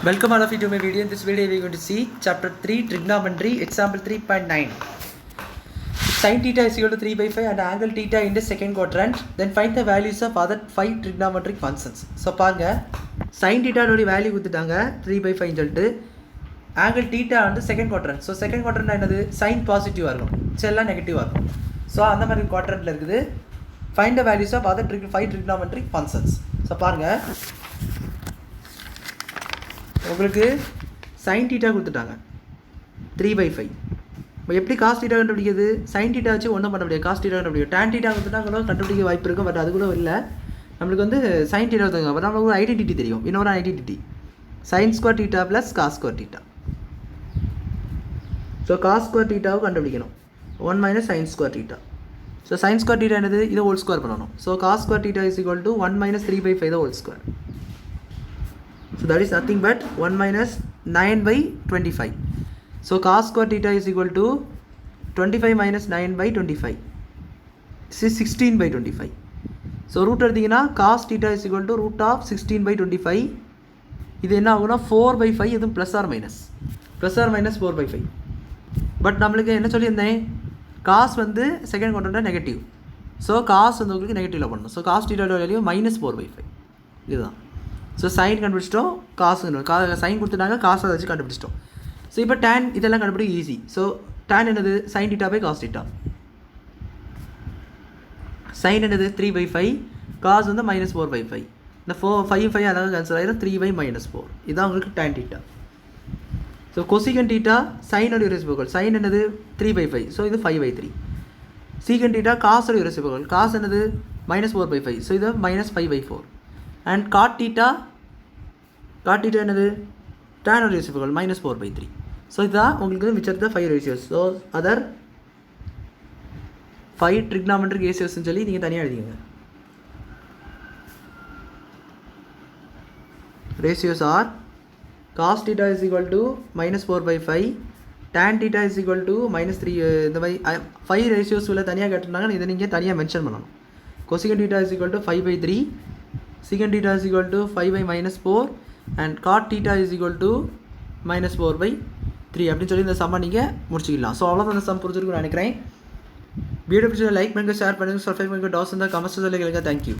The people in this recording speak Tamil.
Welcome all of you to my video. In this video we are going to see chapter 3 trigonometry example 3.9. Sin theta is equal to 3 by 5 and angle theta in the second quadrant. Then find the values of other 5 trigonometric functions. So பாருங்க sin theta ஓட வேல்யூ கொடுத்துட்டாங்க 3 by 5 சொல்லிட்டு angle theta வந்து second quadrant. So second quadrant என்னது sin பாசிட்டிவா இருக்கும். எல்லாம் நெகட்டிவா இருக்கும். So அந்த மாதிரி quadrantல இருக்குது. Find the values of other 5 trigonometric functions. So பாருங்க உங்களுக்கு sin theta கொடுத்துட்டாங்க 3 by 5. இப்போ எப்படி cos theta கண்டுபிடிக்கிறது? sin theta வச்சு ஒன்றும் பண்ண முடியாது. cos theta கண்டுபிடிக்கும். tan theta கொடுத்துட்டா கூட கண்டுபிடிக்க வாய்ப்பு இருக்கும். பட் அது கூட இல்லை. நம்மளுக்கு வந்து sin theta கொடுத்தாங்க. பட் நம்மளுக்கு ஒரு ஐடென்டிட்டி தெரியும். இன்னொரு identity sin square theta plus cos square theta. So cos square theta கண்டுபிடிக்கணும். 1 minus sin square theta. So sin square theta என்னது? இதை ஹோல் ஸ்கொயர் பண்ணணும். So cos square theta is equal to 1 minus 3 by 5 the whole square. So that is nothing but 1 minus 9 by 25. So cos square theta is equal to 25 minus 9 by 25. This is 16 by 25. So root எடுத்தீங்கன்னா cos theta is equal to root of 16 by 25. இது என்ன ஆகும்னா 4 by 5 இதுவும் plus or minus 4 by 5. But நம்மளுக்கு என்ன சொல்லியிருந்தேன், cos வந்து செகண்ட் குவாட்ரண்ட்டில் நெகட்டிவ். ஸோ cos வந்து உங்களுக்கு நெகட்டிவில் பண்ணணும். So cos theta value minus 4 by 5 இதுதான். ஸோ சைன் கண்டுபிடிச்சிட்டோம், சைன் கொடுத்துட்டாங்க, காசை வச்சு கண்டுபிடிச்சிட்டோம். ஸோ இப்போ tan இதெல்லாம் கண்டுபிடிக்க ஈஸி. ஸோ tan என்னது sin theta by cos theta. Sine என்னது 3 by 5, cos வந்து minus 4 by 5. இந்த 5 அதாவது கேன்சல் ஆகிடும், 3 by minus 4. இதுதான் உங்களுக்கு tan theta. So cosecant theta சைனோட ரெசிபிகல். சைன் என்னது 3 by 5. ஸோ இது 5 by 3. secant theta காசோட ரெசிபிகல். காஸ் என்னது minus 4 by 5. ஸோ இது minus 5 by 4. and cot theta என்னது tan or reciprocal minus 4 by 3. So இதுதான் உங்களுக்கு which are the 5 ratios. So other 5 trigonometric ratiosன்னு சொல்லி நீங்கள் தனியாக எழுதிங்க. ratios are cos theta is equal to minus 4 by 5, tan theta is equal to minus 3. இந்த மாதிரி 5 ratios உள்ள தனியாக கேட்டிருந்தாங்க, இதை நீங்கள் தனியாக மென்ஷன் பண்ணணும். cosecant theta is equal to 5 by 3, secant theta is equal to 5 by minus 4 and cot theta is equal to minus 4 by 3 அப்படின்னு சொல்லி இந்த சம்மை நீங்கள் முடிச்சுக்கலாம். ஸோ அவ்வளோதான் இந்த சம் புரிஞ்சிருக்குன்னு நினைக்கிறேன். வீடியோ பிடிச்சதை லைக் பண்ணுங்கள், ஷேர் பண்ணுங்கள், சப்ஸ்கிரைப் பண்ணுங்கள். டவுட்ஸ் இருந்தால் கமெண்ட்ஸ் சொல்லி கேளுங்க. தேங்க்யூ.